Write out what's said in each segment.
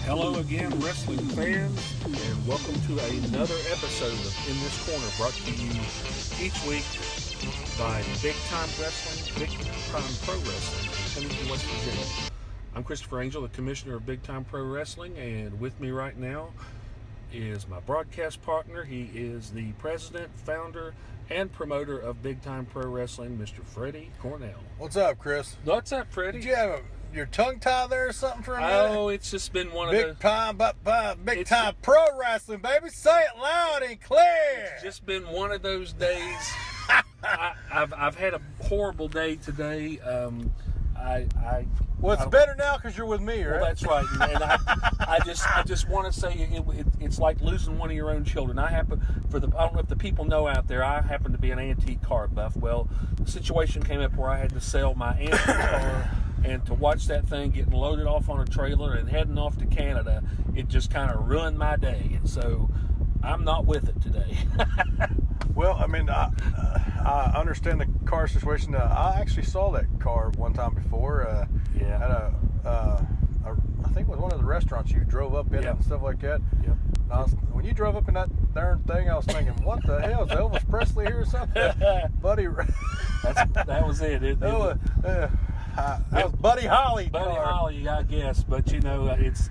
Hello again, wrestling fans, and welcome to another episode of In This Corner, brought to you each week by Big Time Wrestling, Big Time Pro Wrestling, coming from West Virginia. I'm Christopher Angel, the Commissioner of Big Time Pro Wrestling, and with me right now is my broadcast partner. He is the president, founder, and promoter of Big Time Pro Wrestling, Mr. Freddie Cornell. What's up, Chris? What's up, Freddie? Did you have your tongue tied there or something for a minute? Oh, it's just been one of Big those... Big time pro wrestling, baby. Say it loud and clear. It's just been one of those days. I've had a horrible day today. Well, it's better now because you're with me, right? Well, that's right. And I just want to say it's like losing one of your own children. I don't know if the people know out there, I happen to be an antique car buff. Well, the situation came up where I had to sell my antique car, and to watch that thing getting loaded off on a trailer and heading off to Canada, it just kind of ruined my day. And so I'm not with it today. Well, I mean, I understand the car situation. I actually saw that car one time before. Yeah. At I think it was one of the restaurants you drove up in and stuff like that. Yep. When you drove up in that darn thing, I was thinking, what the hell? Is Elvis Presley here or something? Buddy. That was it. That was Buddy Holly. Buddy Holly, I guess. But it's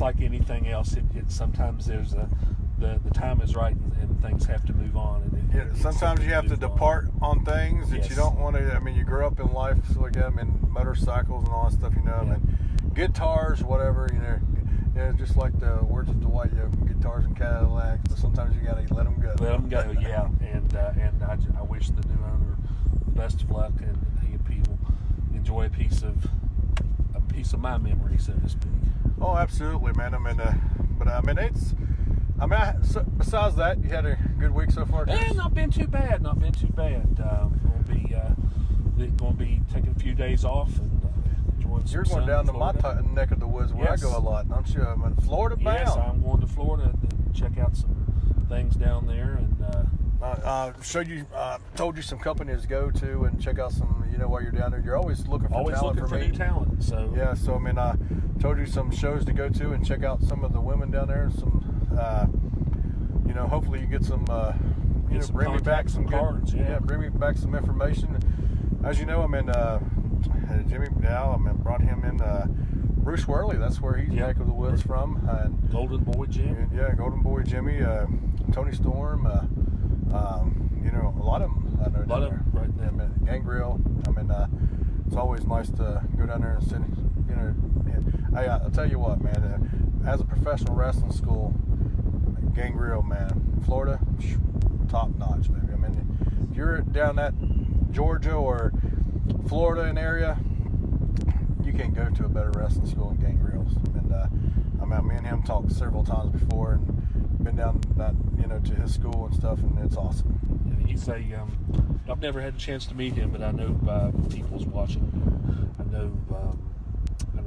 like anything else. It sometimes there's the time is right and things have to move on. And sometimes you have to depart on things that you don't want to. I mean, you grow up in life so like that. I mean, motorcycles and all that stuff. I mean, guitars, whatever. Just like the words of Dwight Yoakam, guitars and Cadillacs. But sometimes you gotta let them go. Let them go, yeah. And I wish the new owner the best of luck, and he will enjoy a piece of my memory, so to speak. Oh, absolutely, man. I mean, besides that, you had a good week so far, Chris? Not been too bad. Going to be taking a few days off and enjoying some You're going down to my neck of the woods where I go a lot, don't you? I'm in Florida bound. Yes, I'm going to Florida to check out some things down there, and told you some companies to go to and check out some. While you're down there, you're always looking for talent for me. New talent. So yeah, so I mean, I told you some shows to go to and check out some of the women down there. Some, hopefully you get some, bring me back some cards. Bring me back some information. As you know, I'm in Jimmy now. Brought him in. Bruce Worley, that's where he's neck of the woods from. And Golden Boy Jimmy. Yeah, Golden Boy Jimmy. Tony Storm. A lot of them. I know down there. Right there. Gangrel. It's always nice to go down there and sit. I'll tell you what, man. As a professional wrestling school, Gangrel, man, Florida, top notch, baby. If you're down that Georgia or Florida and area, you can't go to a better wrestling school than Gangrel's. And me and him talked several times before, and been down that to his school and stuff, and it's awesome. He's I've never had a chance to meet him, but I know by people's watching. I know a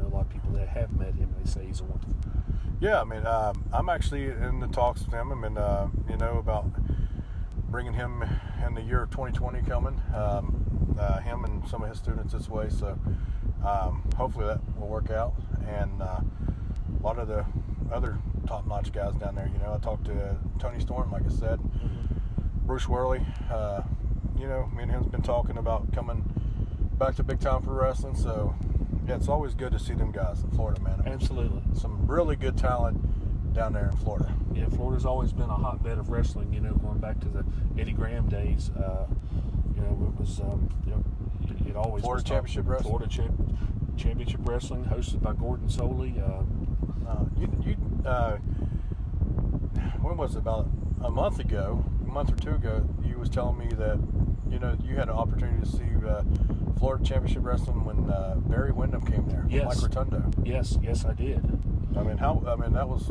lot of people that have met him. They say he's a wonderful. Yeah, I'm actually in the talks with him. About bringing him in the year of 2020 coming. Him and some of his students this way. So hopefully that will work out. And a lot of the other top-notch guys down there. I talked to Tony Storm, like I said. Bruce Worley, me and him's been talking about coming back to Big Time Pro Wrestling, so yeah, it's always good to see them guys in Florida, man. Absolutely. Some really good talent down there in Florida. Yeah, Florida's always been a hotbed of wrestling, going back to the Eddie Graham days. It was, it always Florida was Championship Wrestling. Florida Championship Wrestling, hosted by Gordon Soley. When was it? About a month or two ago, you was telling me that you had an opportunity to see Florida Championship Wrestling when Barry Windham came there. Yes. Mike Rotundo. Yes, I did. That was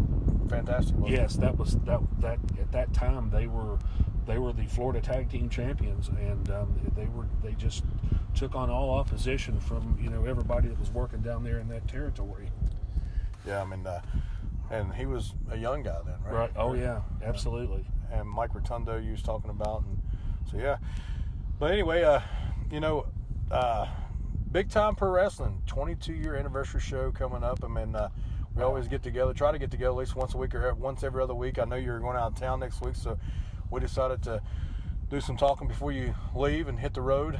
fantastic. Yes, that was that. At that time, they were the Florida Tag Team Champions, and they just took on all opposition from everybody that was working down there in that territory. Yeah, and he was a young guy then, right? Right. Oh yeah, absolutely. And Mike Rotundo you was talking about, and so yeah. But anyway, Big Time Pro Wrestling 22-year anniversary show coming up. We always get together, try to get together at least once a week or once every other week. I know you're going out of town next week, so we decided to do some talking before you leave and hit the road.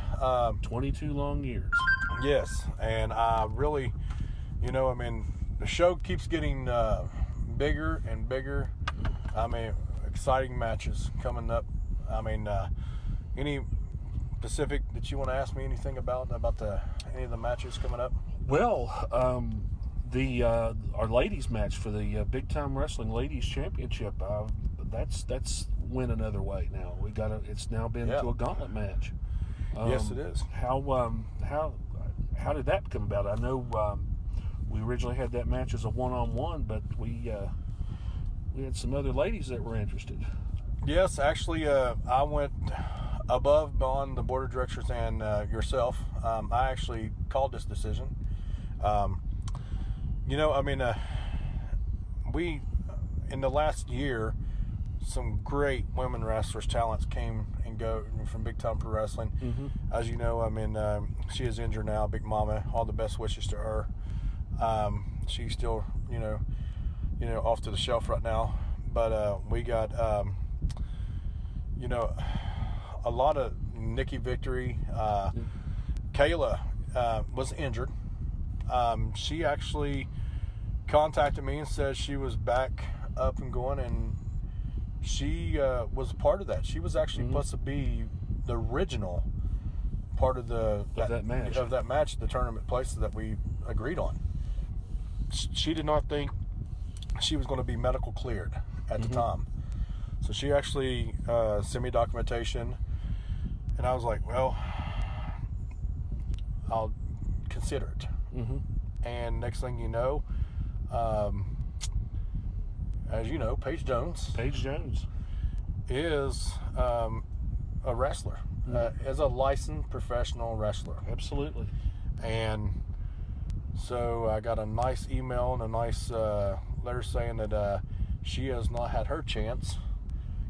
22 long years. Yes, and I really, the show keeps getting bigger and bigger. Exciting matches coming up. Any specific that you want to ask me anything about any of the matches coming up? Well, our ladies match for the Big Time Wrestling Ladies Championship, that's went another way now. It's now been to a gauntlet match. Yes, it is. How did that come about? I know we originally had that match as a one-on-one, but we had some other ladies that were interested. Yes, actually, I went above beyond the board of directors and yourself. I actually called this decision. We in the last year, some great women wrestlers talents came and go from Big Time Pro Wrestling. Mm-hmm. As you know, she is injured now. Big Mama, all the best wishes to her. She's still, off to the shelf right now. But we got, a lot of Nikki Victory. Kayla was injured. She actually contacted me and said she was back up and going, and she was a part of that. She was actually supposed to be the original part of that match, the tournament places that we agreed on. She did not think she was going to be medical cleared at the time, so she actually sent me documentation, and I was like, well, I'll consider it. And next thing you know, as you know, Paige Jones is a wrestler, is a licensed professional wrestler. Absolutely. And so I got a nice email and a nice letter saying that she has not had her chance.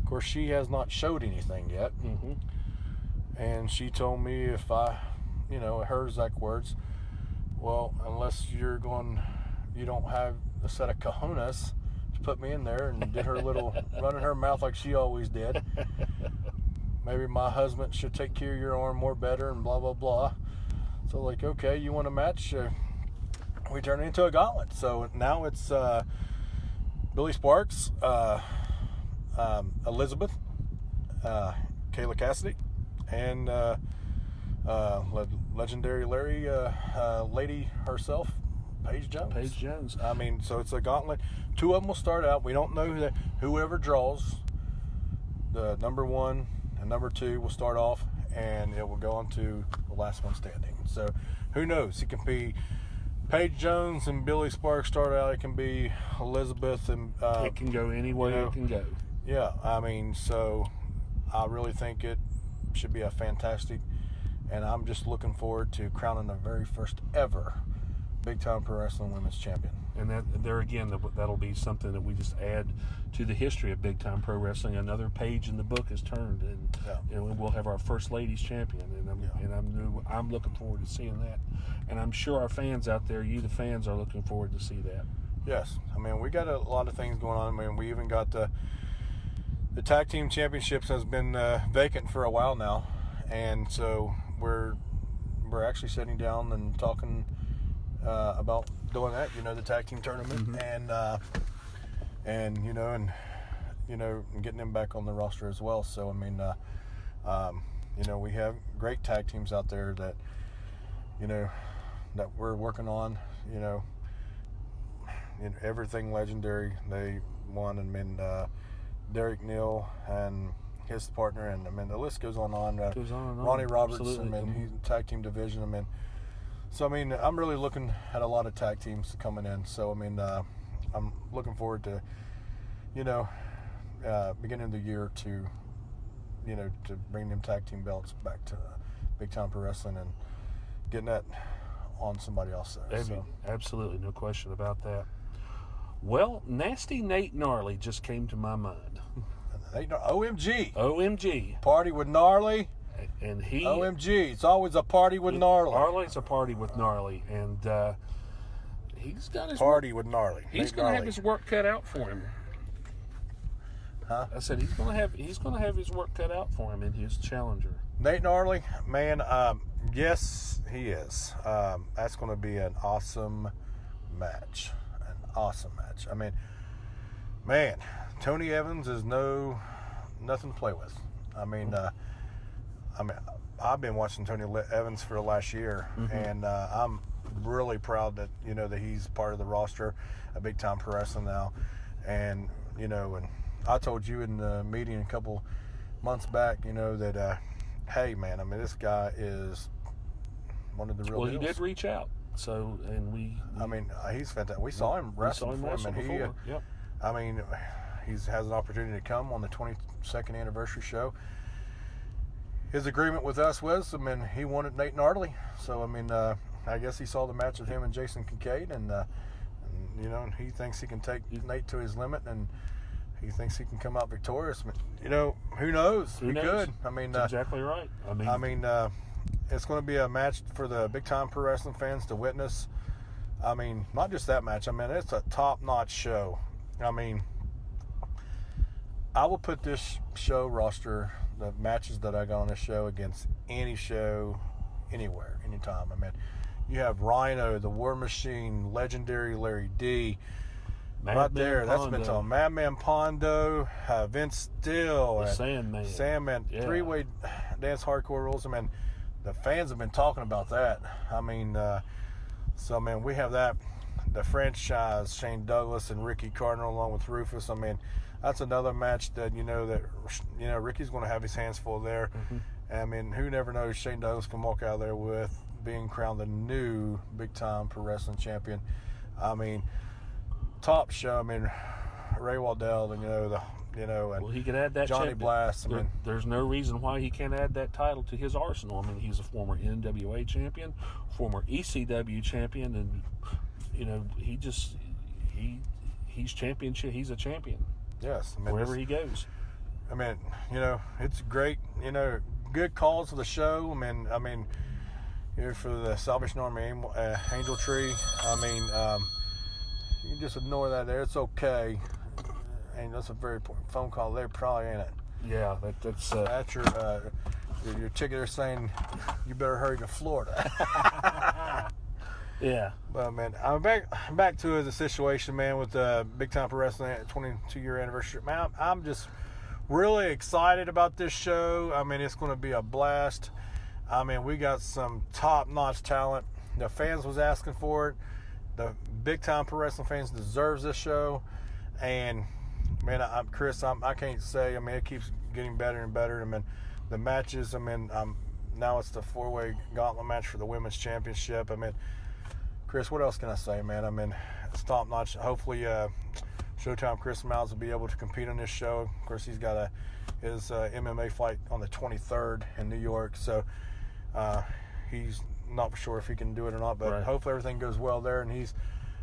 Of course, she has not showed anything yet. And she told me if her exact words, well, unless you don't have a set of cojones to put me in there, and did her little running her mouth like she always did. Maybe my husband should take care of your arm more better and blah, blah, blah. So like, okay, you want a match? We turn it into a gauntlet. So now it's Billy Sparks, Elizabeth, Kayla Cassidy, and legendary Larry lady herself, Paige Jones. So it's a gauntlet. Two of them will start out. We don't know whoever draws, the number one and number two will start off, and it will go on to the last one standing. So who knows? It can be Paige Jones and Billy Sparks start out. It can be Elizabeth and it can go any way it can go. Yeah, so I really think it should be a fantastic, and I'm just looking forward to crowning the very first ever Big Time Pro Wrestling Women's Champion. And that'll be something that we just add to the history of Big Time Pro Wrestling. Another page in the book is turned, and we'll have our first ladies champion. And I'm looking forward to seeing that. And I'm sure our fans out there, the fans, are looking forward to see that. Yes, we got a lot of things going on. We even got the tag team championships has been vacant for a while now, and so we're actually sitting down and talking about doing that, the tag team tournament, and getting them back on the roster as well. So we have great tag teams out there that that we're working on. Everything legendary they won, and Derek Neal and his partner, and the list goes on. Goes on and on. Ronnie Roberts, he's in tag team division. So I'm really looking at a lot of tag teams coming in. So I'm looking forward to beginning of the year to bring them tag team belts back to Big Time Pro Wrestling and getting that on somebody else there. Absolutely, no question about that. Well, Nasty Nate Gnarly just came to my mind. OMG. Party with Gnarly. And OMG. It's always a party with Gnarly. Always a party with Gnarly. And He's got his party with Gnarly. He's Nate going to have Gnarly. his work cut out for him. Huh? I said he's going to have his work cut out for him in his challenger. Nate Gnarly, man, yes, he is. That's going to be an awesome match. I mean, man, Tony Evans is nothing to play with. I mean, I've been watching Tony Evans for the last year, and I'm really proud that that he's part of the roster of Big Time Pro Wrestling now, and and I told you in the meeting a couple months back, that hey, man, I mean, this guy is one of the real. Well, deals. he did reach out, so I mean, he's fantastic. We saw him wrestle before, and he. Yep. I mean, he has an opportunity to come on the 22nd anniversary show. His agreement with us was, he wanted Nate Gnarly. So, I guess he saw the match of him and Jason Kincaid, and he thinks he can take Nate to his limit, and he thinks he can come out victorious. Who knows? He could. That's exactly right. It's going to be a match for the Big Time Pro Wrestling fans to witness. Not just that match. It's a top-notch show. I will put this show roster, the matches that I got on this show, against any show, anywhere, anytime. You have Rhino, the War Machine, legendary Larry D. That's been told. Madman Pondo, Vince Steele, and Sandman, three-way dance hardcore rules. The fans have been talking about that. We have that. The franchise, Shane Douglas and Ricky Cardinal, along with Rufus. That's another match that Ricky's going to have his hands full there. Who never knows? Shane Douglas can walk out there with being crowned the new Big Time Pro Wrestling champion. Top show. Ray Waddell, and he could add that Johnny champion. Blast. There's no reason why he can't add that title to his arsenal. He's a former NWA champion, former ECW champion, and he's championship. He's a champion. Yes, wherever he goes. It's great. Good calls for the show. For the Salvation Army Angel Tree. You can just ignore that there. It's okay. And that's a very important phone call there, probably, ain't it? Yeah, that's that's your ticket there saying you better hurry to Florida. Yeah. Well, man, I'm back to the situation, man, with Big Time Pro Wrestling 22-year anniversary. Man, I'm just really excited about this show. It's going to be a blast. We got some top-notch talent. The fans was asking for it. The Big Time Pro Wrestling fans deserves this show. And, man, Chris, I can't say. It keeps getting better and better. The matches, now it's the four-way gauntlet match for the women's championship. Chris, what else can I say, man? It's top-notch. Hopefully, Showtime Chris Miles will be able to compete on this show. Of course, he's got his MMA fight on the 23rd in New York, so he's not for sure if he can do it or not, but hopefully everything goes well there, and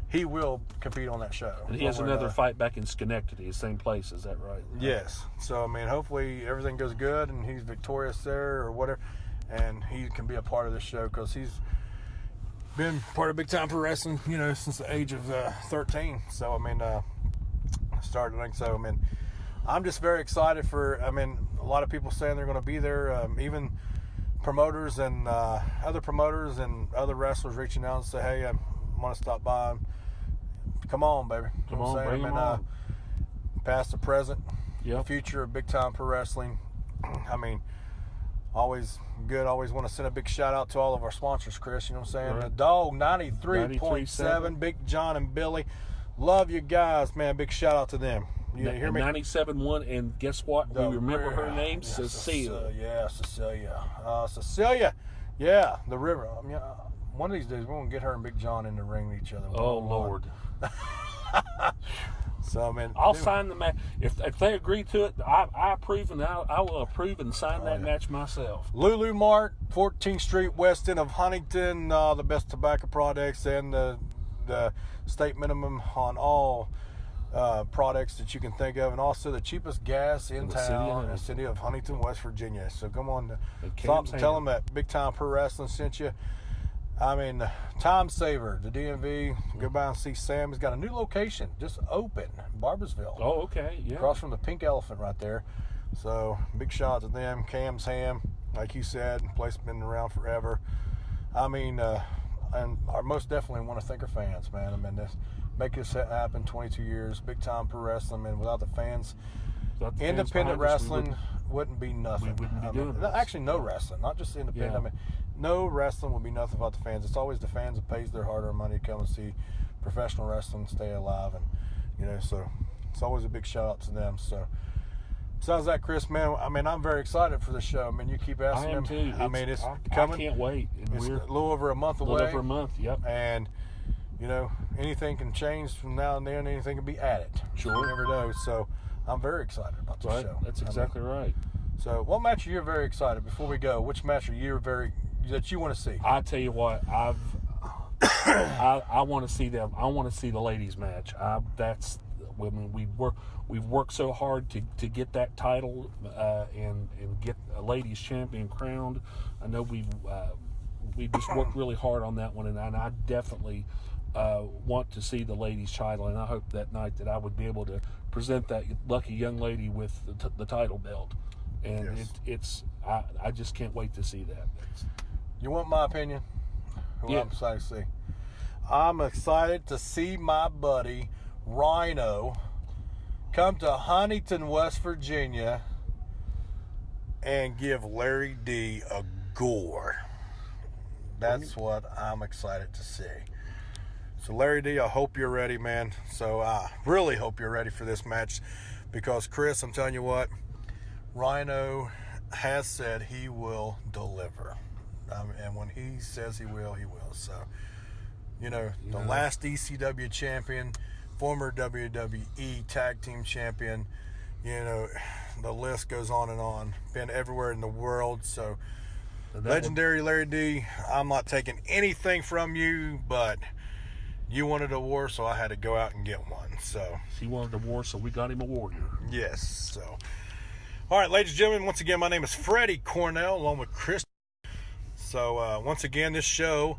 he will compete on that show. And he has another fight back in Schenectady, the same place, is that right? Yes. So, hopefully everything goes good, and he's victorious there or whatever, and he can be a part of the show, because he's been part of Big Time Pro Wrestling, since the age of 13. So, I'm just very excited for, a lot of people saying they're going to be there, even promoters and other promoters and other wrestlers reaching out and say, hey, I want to stop by. Come on, baby. Come on, bring them on. Past the present, future of Big Time Pro Wrestling. Always good. Always want to send a big shout out to all of our sponsors, Chris. You know what I'm saying? Right. The Dog 93.7, Big John and Billy. Love you guys, man. Big shout out to them. You hear me? 97.1, and guess what? We remember her name, Cecilia. Cecilia. Yeah, the river. One of these days we're gonna get her and Big John in the ring with each other. Oh Lord. So, I'll sign the match if they agree to it. I approve, and I will approve and sign that match myself. Lulu Mart, 14th Street, west end of Huntington. The best tobacco products and the state minimum on all products that you can think of, and also the cheapest gas in town in the city of Huntington, West Virginia. So come on, stop and tell them that Big Time Pro Wrestling sent you. I mean, time saver, the DMV. Go by and see Sam. He's got a new location, just open, Barbersville. Oh, okay, yeah. Across from the Pink Elephant right there. So, big shout out to them. Cam's Ham, like you said, place been around forever. I mean, and I most definitely want to thank our fans, man. I mean, this make this happen 22 years, big time pro wrestling, man. Without the fans, independent wrestling wouldn't be nothing. We wouldn't be doing this. Actually, no wrestling, not just independent. Yeah. I mean, no wrestling would be nothing without the fans. It's always the fans that pays their hard-earned money to come and see professional wrestling stay alive, and so it's always a big shout out to them. So. Besides that, Chris, man, I mean, I'm very excited for the show. I mean, you keep asking I am them. too. I mean, it's I coming. I can't wait. And It's we're a little over a month away. a little over a month, yep. And, anything can change from now and then. Anything can be added. Sure. You never know. So, I'm very excited about this show. That's exactly right. So, what match are you very excited? Before we go, which match are you that you want to see? I tell you what, I want to see them. I want to see the ladies match. We've worked so hard to get that title and get a ladies champion crowned. I know we just worked really hard on that one, and I definitely want to see the ladies title. And I hope that night that I would be able to present that lucky young lady with the title belt. And Yes. I just can't wait to see that. You want my opinion? Who Yeah. I'm excited to see. I'm excited to see my buddy Rhino come to Huntington, West Virginia, and give Larry D a gore. That's what I'm excited to see. So Larry D, I hope you're ready, man. So I really hope you're ready for this match, because Chris, I'm telling you what, Rhino has said he will deliver. And when he says he will, he will. So, the last ECW champion, former WWE tag team champion, the list goes on and on. Been everywhere in the world. So, legendary Larry D, I'm not taking anything from you, but you wanted a war, so I had to go out and get one. So He wanted a war, so we got him a warrior. yes. So, all right, ladies and gentlemen, once again, my name is Freddie Cornell, along with Chris. So, once again, this show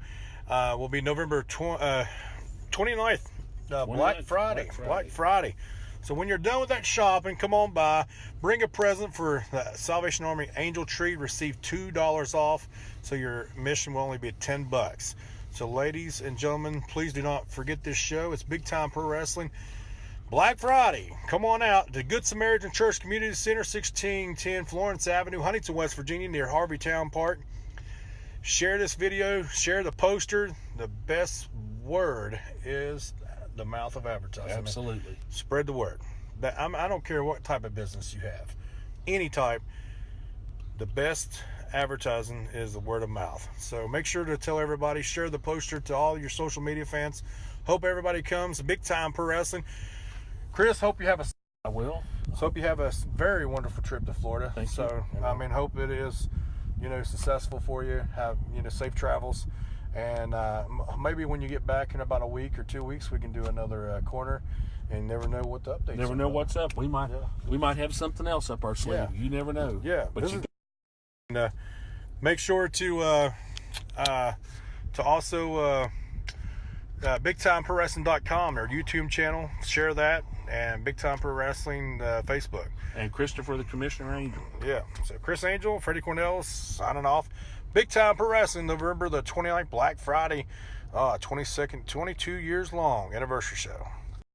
will be November 29th, Black Friday. So when you're done with that shopping, come on by, bring a present for the Salvation Army Angel Tree, receive $2 off, so your mission will only be $10. So ladies and gentlemen, please do not forget this show. It's Big Time Pro Wrestling. Black Friday. Come on out to Good Samaritan Church Community Center, 1610 Florence Avenue, Huntington, West Virginia, near Harveytown Park. Share this video, share the poster. The best word is the mouth of advertising. Absolutely. Spread the word. I don't care what type of business you have. Any type, the best advertising is the word of mouth. So make sure to tell everybody, share the poster to all your social media fans. Hope everybody comes. Big Time Pro Wrestling. Chris, hope you have I will. hope you have a very wonderful trip to Florida. Thank you. So, I mean, hope it is, successful for you. Have, safe travels. And maybe when you get back in about a week or 2 weeks, we can do another corner. And never know what the updates. Never know what's up. We might have something else up our sleeve. Yeah. You never know. Yeah, But make sure to also BigTimeProWrestling.com, our YouTube channel. Share that, and Big Time Pro Wrestling Facebook. And Christopher the Commissioner Angel. Yeah. So Chris Angel, Freddie Cornell signing off. Big Time Pro Wrestling, November the 29th, Black Friday, 22nd, 22 years long anniversary show.